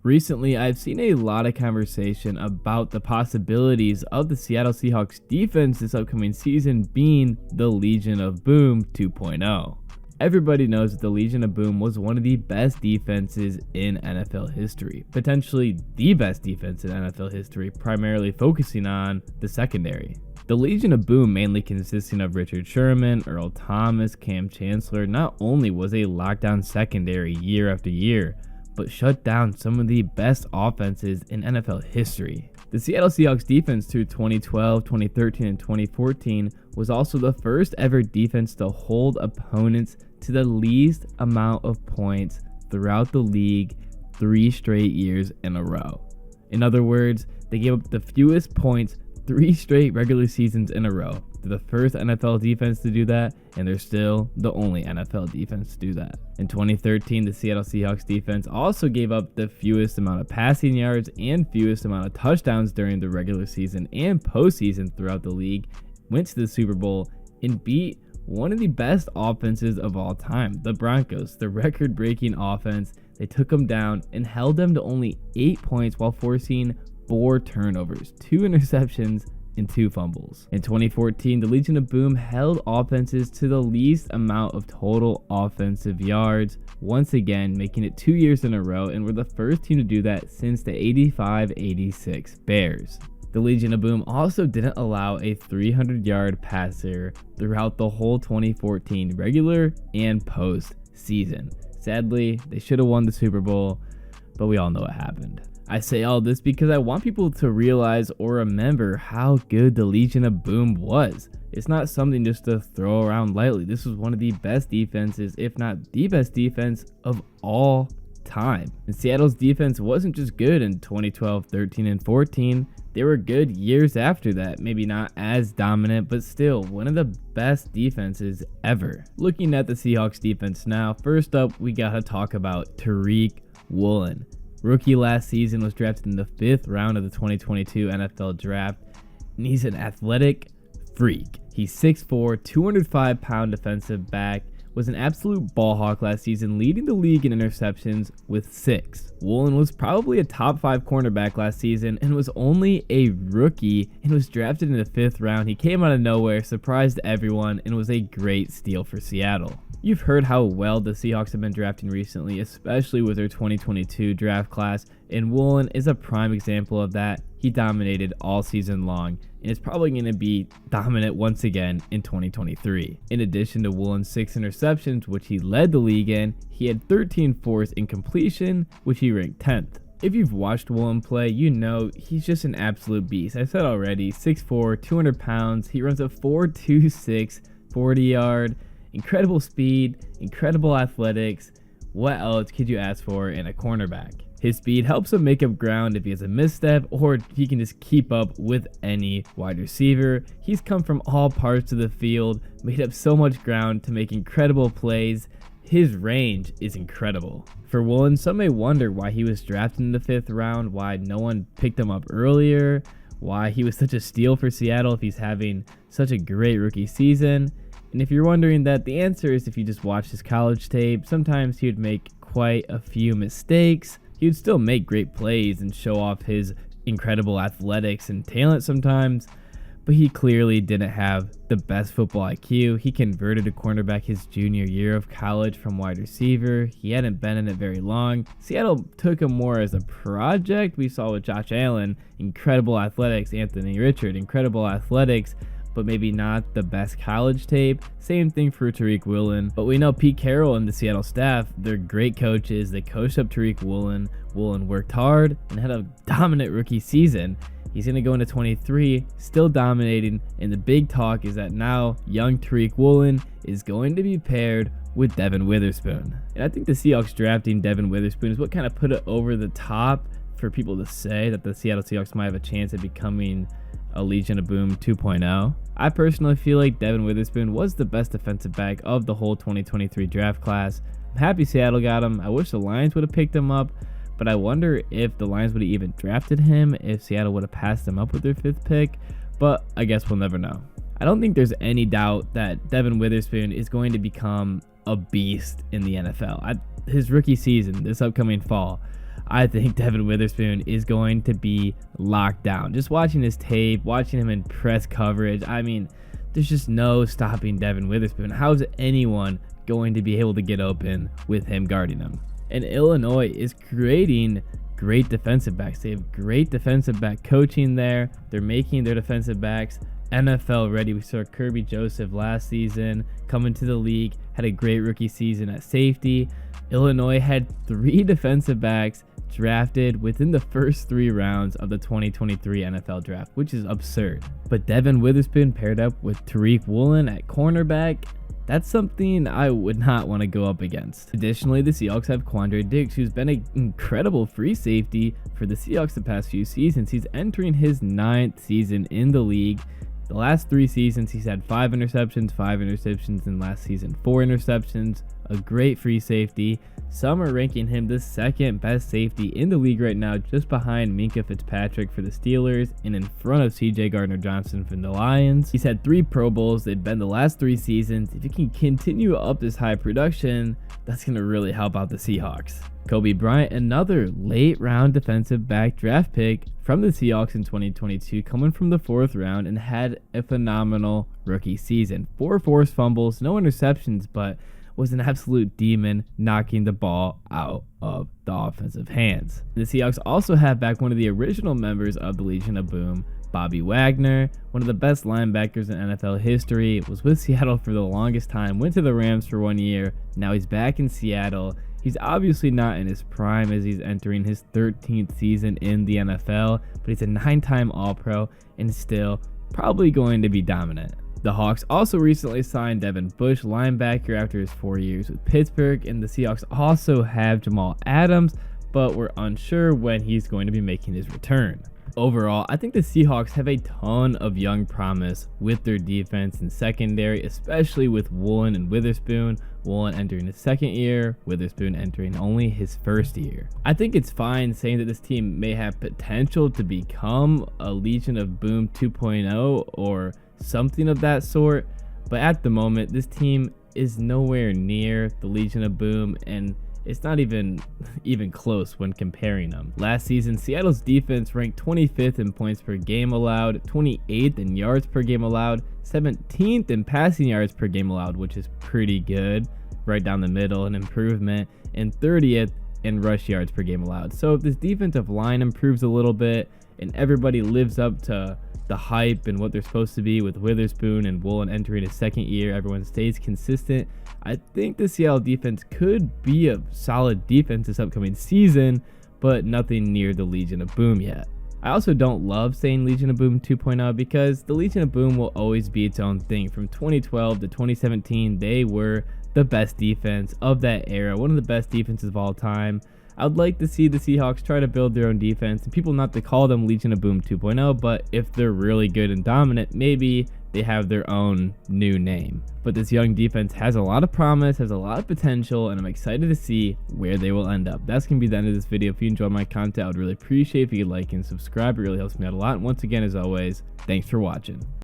Recently, I've seen a lot of conversation about the possibilities of the Seattle Seahawks defense this upcoming season being the Legion of Boom 2.0. Everybody knows that the Legion of Boom was one of the best defenses in NFL history, potentially the best defense in NFL history, primarily focusing on the secondary. The Legion of Boom, mainly consisting of Richard Sherman, Earl Thomas, Cam Chancellor, not only was a lockdown secondary year after year, but shut down some of the best offenses in NFL history. The Seattle Seahawks defense through 2012, 2013, and 2014 was also the first ever defense to hold opponents to the least amount of points throughout the league 3 straight years in a row. In other words, they gave up the fewest points 3 straight regular seasons in a row. They're the first NFL defense to do that, and they're still the only NFL defense to do that. In 2013, the Seattle Seahawks defense also gave up the fewest amount of passing yards and fewest amount of touchdowns during the regular season and postseason throughout the league, went to the Super Bowl, and beat one of the best offenses of all time, the Broncos, the record-breaking offense. They took them down and held them to only 8 points while forcing 4 turnovers, 2 interceptions, and 2 fumbles. In 2014, the Legion of Boom held offenses to the least amount of total offensive yards, once again making it 2 years in a row, and were the first team to do that since the 85-86 Bears. The Legion of Boom also didn't allow a 300-yard passer throughout the whole 2014 regular and post season. Sadly, they should have won the Super Bowl, but we all know what happened. I say all this because I want people to realize or remember how good the Legion of Boom was. It's not something just to throw around lightly. This was one of the best defenses, if not the best defense of all time. And Seattle's defense wasn't just good in 2012, 13, and 14. They were good years after that. Maybe not as dominant, but still one of the best defenses ever. Looking at the Seahawks defense now, first up, we gotta talk about Tariq Woolen. Rookie last season, was drafted in the 5th round of the 2022 NFL Draft, and he's an athletic freak. He's 6'4", 205-pound defensive back, was an absolute ball hawk last season, leading the league in interceptions with 6. Woolen was probably a top 5 cornerback last season and was only a rookie and was drafted in the 5th round. He came out of nowhere, surprised everyone, and was a great steal for Seattle. You've heard how well the Seahawks have been drafting recently, especially with their 2022 draft class, and Woolen is a prime example of that. He dominated all season long and is probably going to be dominant once again in 2023. In addition to Woolen's 6 interceptions, which he led the league in, he had 13 forced incompletion, which he ranked 10th. If you've watched Woolen play, you know he's just an absolute beast. I said already, 6'4", 200 pounds. He runs a 4.26 40-yard. Incredible speed, incredible athletics. What else could you ask for in a cornerback? His speed helps him make up ground if he has a misstep, or he can just keep up with any wide receiver. He's come from all parts of the field, made up so much ground to make incredible plays. His range is incredible. For Woolen, some may wonder why he was drafted in the 5th round, why no one picked him up earlier, why he was such a steal for Seattle if he's having such a great rookie season. And if you're wondering that, the answer is if you just watch his college tape. Sometimes he would make quite a few mistakes. He would still make great plays and show off his incredible athletics and talent sometimes, but he clearly didn't have the best football IQ. He converted to cornerback his junior year of college from wide receiver. He hadn't been in it very long. Seattle took him more as a project. We saw with Josh Allen, incredible athletics. Anthony Richard, incredible athletics, but maybe not the best college tape. Same thing for Tariq Woolen. But we know Pete Carroll and the Seattle staff, they're great coaches. They coached up Tariq Woolen. Woolen worked hard and had a dominant rookie season. He's going to go into 23, still dominating, and the big talk is that now young Tariq Woolen is going to be paired with Devon Witherspoon. And I think the Seahawks drafting Devon Witherspoon is what kind of put it over the top for people to say that the Seattle Seahawks might have a chance at becoming a Legion of Boom 2.0. I personally feel like Devon Witherspoon was the best defensive back of the whole 2023 draft class. I'm happy Seattle got him. I wish the Lions would have picked him up, but I wonder if the Lions would have even drafted him if Seattle would have passed him up with their 5th pick, but I guess we'll never know. I don't think there's any doubt that Devon Witherspoon is going to become a beast in the NFL. His rookie season, this upcoming fall, I think Devon Witherspoon is going to be locked down. Just watching his tape, watching him in press coverage, I mean, there's just no stopping Devon Witherspoon. How is anyone going to be able to get open with him guarding him? And Illinois is creating great defensive backs. They have great defensive back coaching there. They're making their defensive backs NFL ready. We saw Kirby Joseph last season come into the league, had a great rookie season at safety. Illinois had 3 defensive backs drafted within the first 3 rounds of the 2023 NFL draft, which is absurd. But Devon Witherspoon paired up with Tariq Woolen at cornerback, that's something I would not want to go up against. Additionally, the Seahawks have Quandre Diggs, who's been an incredible free safety for the Seahawks the past few seasons. He's entering his 9th season in the league. The last 3 seasons, he's had 5 interceptions, and last season 4 interceptions. A great free safety. Some are ranking him the 2nd best safety in the league right now, just behind Minkah Fitzpatrick for the Steelers and in front of CJ Gardner-Johnson from the Lions. He's had 3 Pro Bowls. They've been the last 3 seasons. If he can continue up this high production, that's going to really help out the Seahawks. Coby Bryant, another late round defensive back draft pick from the Seahawks in 2022, coming from the 4th round, and had a phenomenal rookie season. 4 forced fumbles, no interceptions, but was an absolute demon, knocking the ball out of the offensive hands. The Seahawks also have back one of the original members of the Legion of Boom, Bobby Wagner, one of the best linebackers in NFL history, was with Seattle for the longest time, went to the Rams for 1 year, now he's back in Seattle. He's obviously not in his prime as he's entering his 13th season in the NFL, but he's a 9-time All-Pro and still probably going to be dominant. The Hawks also recently signed Devin Bush, linebacker, after his 4 years with Pittsburgh, and the Seahawks also have Jamal Adams, but we're unsure when he's going to be making his return. Overall, I think the Seahawks have a ton of young promise with their defense and secondary, especially with Woolen and Witherspoon. Woolen entering his 2nd year, Witherspoon entering only his 1st year. I think it's fine saying that this team may have potential to become a Legion of Boom 2.0 or something of that sort, but at the moment, this team is nowhere near the Legion of Boom, and it's not even close when comparing them. Last season, Seattle's defense ranked 25th in points per game allowed, 28th in yards per game allowed, 17th in passing yards per game allowed, which is pretty good, right down the middle, an improvement, and 30th in rush yards per game allowed. So if this defensive line improves a little bit and everybody lives up to the hype and what they're supposed to be with Witherspoon and Woolen entering his 2nd year, everyone stays consistent, I think the Seattle defense could be a solid defense this upcoming season, but nothing near the Legion of Boom yet. I also don't love saying Legion of Boom 2.0 because the Legion of Boom will always be its own thing. From 2012 to 2017, they were the best defense of that era, one of the best defenses of all time. I would like to see the Seahawks try to build their own defense, and people not to call them Legion of Boom 2.0, but if they're really good and dominant, maybe they have their own new name. But this young defense has a lot of promise, has a lot of potential, and I'm excited to see where they will end up. That's going to be the end of this video. If you enjoyed my content, I would really appreciate if you could like and subscribe. It really helps me out a lot. And once again, as always, thanks for watching.